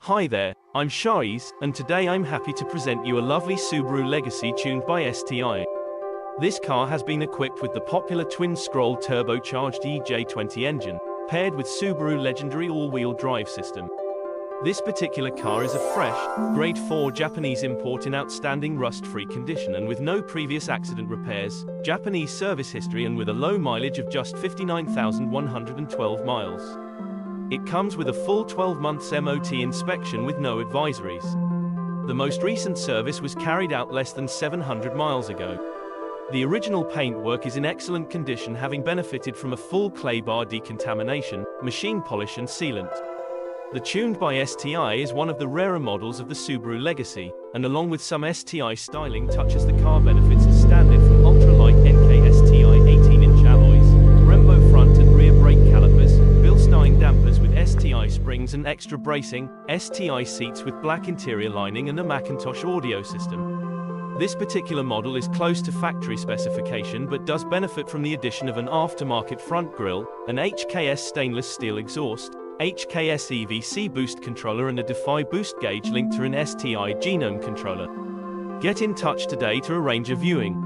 Hi there, I'm Shaiz, and today I'm happy to present you a lovely Subaru Legacy tuned by STi. This car has been equipped with the popular twin-scroll turbocharged EJ20 engine, paired with Subaru legendary all-wheel drive system. This particular car is a fresh, Grade 4 Japanese import in outstanding rust-free condition and with no previous accident repairs, Japanese service history and with a low mileage of just 59,112 miles. It comes with a full 12 months MOT inspection with no advisories. The most recent service was carried out less than 700 miles ago. The original paintwork is in excellent condition, having benefited from a full clay bar decontamination, machine polish and sealant. The tuned by STi is one of the rarer models of the Subaru Legacy, and along with some STi styling touches, the car benefits as standard from ultralight Enkei STi 18-inch alloys, Brembo front and rear brake calipers, Bilstein dampers with STi springs and extra bracing, STi seats with black interior lining and a Macintosh audio system. This particular model is close to factory specification but does benefit from the addition of an aftermarket front grille, an HKS stainless steel exhaust, HKS EVC boost controller and a Defy boost gauge linked to an STi genome controller. Get in touch today to arrange a viewing.